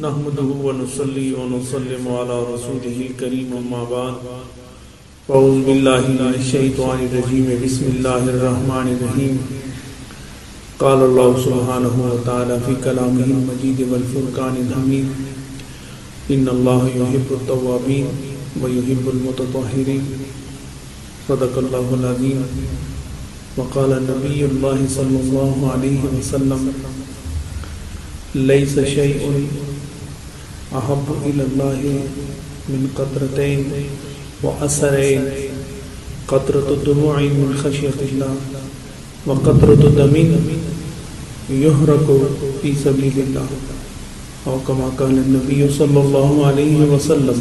نحمده ونصلي ونسلم على رسوله الكريم اما بعد اعوذ بالله من الشيطان الرجيم بسم الله الرحمن الرحيم قال الله سبحانه وتعالى في كلامه المجيد والفرقان الحميد ان الله يحب التوابين ويحب المتطهرين صدق الله العظيم وقال نبي الله صلى الله عليه وسلم ليس شيء احب الى الله من قطرتين واثرين قطرة دموع من خشية الله وقطرة دم يهرق في سبيل الله او كما قال النبي صلى الله عليه وسلم.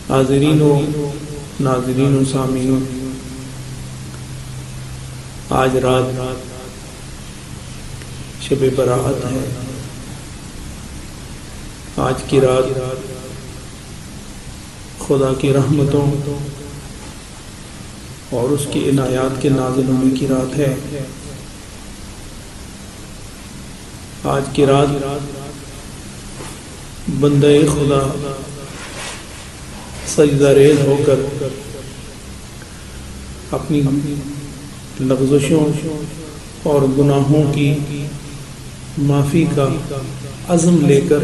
حاضرین و ناظرین و سامعین، آج رات شب برات ہے. آج کی رات خدا کی رحمتوں اور اس کی عنایات کے نازل ہونے کی رات ہے. آج کی رات بندہ خدا سجدہ ریز ہو کر اپنی لغزشوں اور گناہوں کی معافی کا عزم لے کر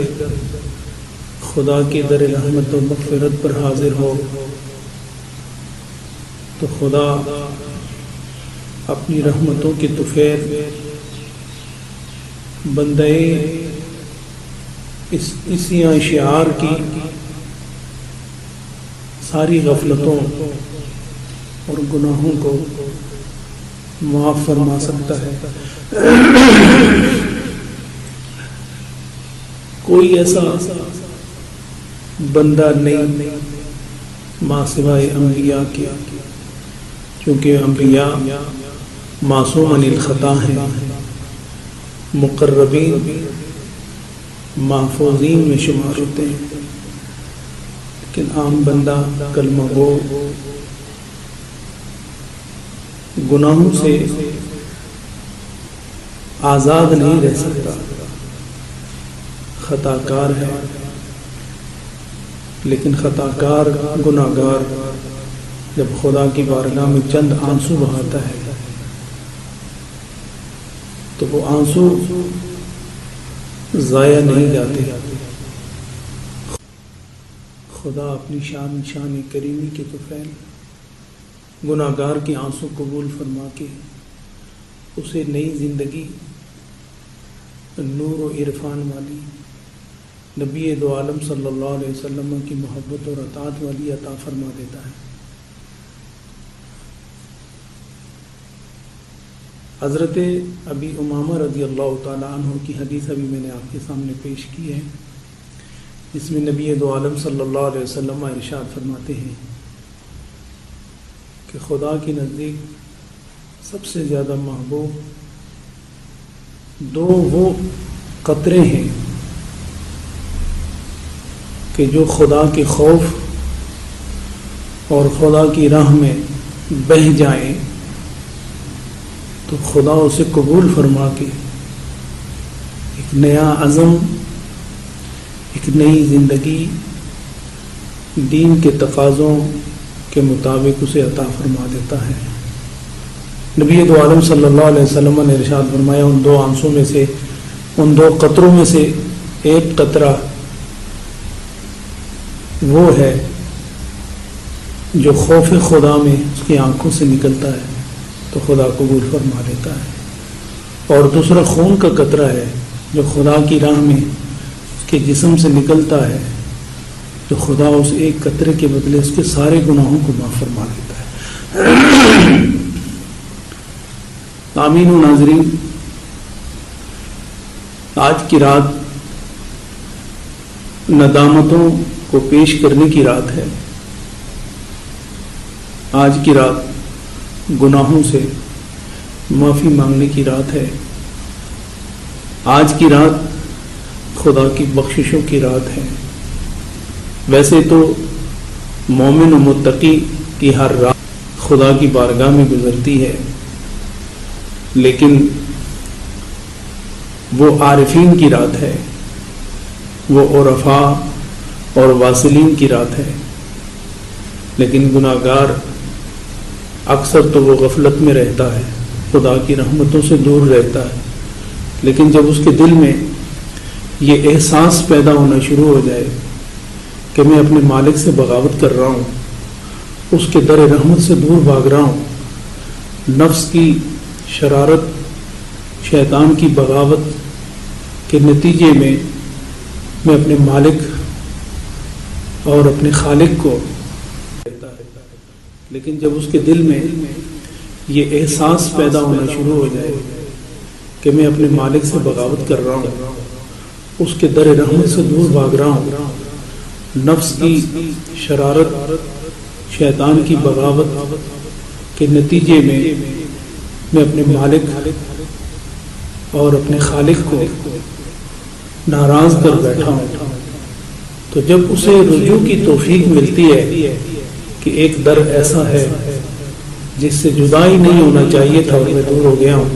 خدا کے در رحمت و مغفرت پر حاضر ہو تو خدا اپنی رحمتوں کے طفیل بندے اسی اشعار کی ساری غفلتوں اور گناہوں کو معاف فرما سکتا ہے. کوئی ایسا بندہ نہیں ماں سوائے انبیاء کے، کیونکہ انبیاء معصوم عن الخطا ہیں، مقربین محفوظین میں شمار ہوتے ہیں. لیکن عام بندہ کلمہ گو گناہوں سے آزاد نہیں رہ سکتا، خطا کار ہے. لیکن خطا کار گناہگار جب خدا کی بارگاہ میں چند آنسو بہاتا ہے تو وہ آنسو ضائع نہیں جاتے. خدا اپنی شان کریمی کے طفیل گناہگار کے آنسو قبول فرما کے اسے نئی زندگی، نور و عرفان والی، نبی دو عالم صلی اللہ علیہ وسلم کی محبت اور اطاعت والی عطا فرما دیتا ہے. حضرت ابی امامہ رضی اللہ تعالیٰ عنہ کی حدیث ابھی میں نے آپ کے سامنے پیش کی ہے، جس میں نبی دو عالم صلی اللہ علیہ وسلم ارشاد فرماتے ہیں کہ خدا کے نزدیک سب سے زیادہ محبوب دو وہ قطرے ہیں کہ جو خدا کے خوف اور خدا کی راہ میں بہہ جائیں تو خدا اسے قبول فرما کے ایک نیا عزم، ایک نئی زندگی دین کے تقاضوں کے مطابق اسے عطا فرما دیتا ہے. نبی دو عالم صلی اللہ علیہ وسلم نے ارشاد فرمایا، ان دو آنسوں میں سے، ان دو قطروں میں سے ایک قطرہ وہ ہے جو خوف خدا میں اس کی آنکھوں سے نکلتا ہے تو خدا قبول فرما لیتا ہے، اور دوسرا خون کا قطرہ ہے جو خدا کی راہ میں اس کے جسم سے نکلتا ہے تو خدا اس ایک قطرے کے بدلے اس کے سارے گناہوں کو معاف فرما دیتا ہے. آمین و ناظرین، آج کی رات ندامتوں کو پیش کرنے کی رات ہے. آج کی رات گناہوں سے معافی مانگنے کی رات ہے. آج کی رات خدا کی بخششوں کی رات ہے. ویسے تو مومن و متقی کی ہر رات خدا کی بارگاہ میں گزرتی ہے، لیکن وہ عارفین کی رات ہے، وہ عرفاء اور واصلین کی رات ہے، لیکن گناہگار اکثر تو وہ غفلت میں رہتا ہے، خدا کی رحمتوں سے دور رہتا ہے، لیکن جب اس کے دل میں یہ احساس پیدا ہونا شروع ہو جائے کہ میں اپنے مالک سے بغاوت کر رہا ہوں، اس کے در رحمت سے دور بھاگ رہا ہوں، نفس کی شرارت، شیطان کی بغاوت کے نتیجے میں میں اپنے مالک اور اپنے خالق کو، لیکن جب اس کے دل میں یہ احساس پیدا ہونا شروع ہو جائے کہ میں اپنے مالک سے بغاوت کر رہا ہوں، اس کے در رحمت سے دور بھاگ رہا ہوں، نفس کی شرارت، شیطان کی بغاوت کے نتیجے میں میں اپنے مالک اور اپنے خالق کو ناراض کر بیٹھا ہوں، تو جب اسے رجوع کی توفیق ملتی ہے کہ ایک در ایسا ہے جس سے جدا ہی نہیں ہونا چاہیے تھا اور میں دور ہو گیا ہوں،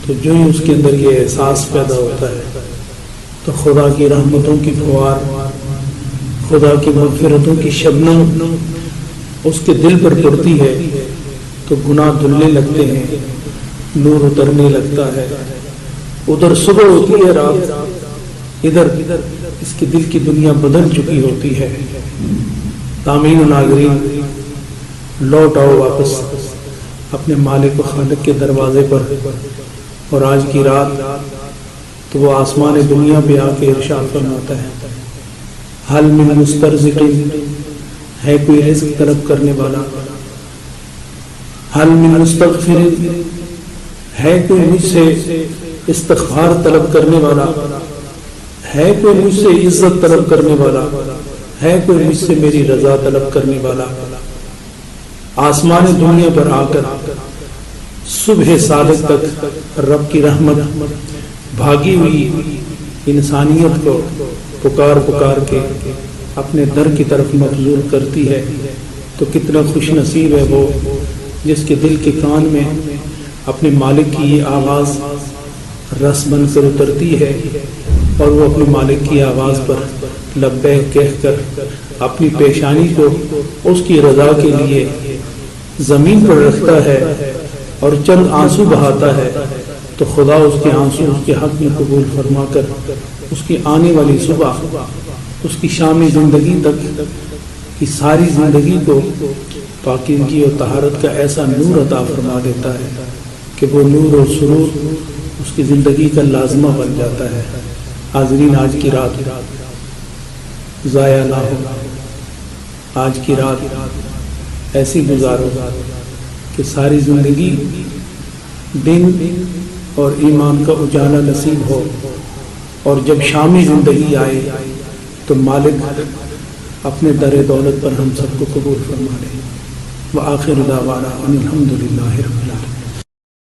تو جو ہی اس کے اندر یہ احساس پیدا ہوتا ہے تو خدا کی رحمتوں کی فوار، خدا کی مغفرتوں کی شبنم اس کے دل پر پڑتی ہے، تو گناہ دھلنے لگتے ہیں، نور اترنے لگتا ہے، ادھر صبح ہوتی ہے، رات ادھر اس کے دل کی دنیا بدل چکی ہوتی ہے۔ تامین و ناظرین، لوٹ آؤ واپس اپنے مالک و خالق کے دروازے پر، اور آج کی رات تو وہ آسمان دنیا پہ آ کے ارشاد فرماتا ہے، حل من مسترزق، ہے کوئی رزق طلب کرنے والا، حل من مستغفر، ہے کوئی مجھ سے استغفار طلب کرنے والا، ہے کوئی مجھ سے عزت طلب کرنے والا، ہے کوئی مجھ سے میری رضا طلب کرنے والا۔ آسمان دنیا پر آ کر صبح صادق تک رب کی رحمت بھاگی ہوئی انسانیت کو پکار پکار کے اپنے در کی طرف مبذول کرتی ہے، تو کتنا خوش نصیب ہے وہ جس کے دل کے کان میں اپنے مالک کی یہ آواز رس بن کر اترتی ہے، اور وہ اپنے مالک کی آواز پر لبیک کہہ کر اپنی پیشانی کو اس کی رضا کے لیے زمین پر رکھتا ہے اور چند آنسو بہاتا ہے، تو خدا اس کے آنسو اس کے حق میں قبول فرما کر اس کی آنے والی صبح، اس کی شام زندگی تک کی ساری زندگی کو پاکیزگی اور طہارت کا ایسا نور عطا فرما دیتا ہے کہ وہ نور اور سرور اس کی زندگی کا لازمہ بن جاتا ہے۔ حاضرین، آج کی رات ضائع نہ ہو، آج کی رات ایسی گزارو کہ ساری زندگی دن اور ایمان کا اجالا نصیب ہو، اور جب شامی زندگی آئے تو مالک اپنے در دولت پر ہم سب کو قبول فرما لے۔ وآخر دعوانا ان الحمد للہ رب العالمین۔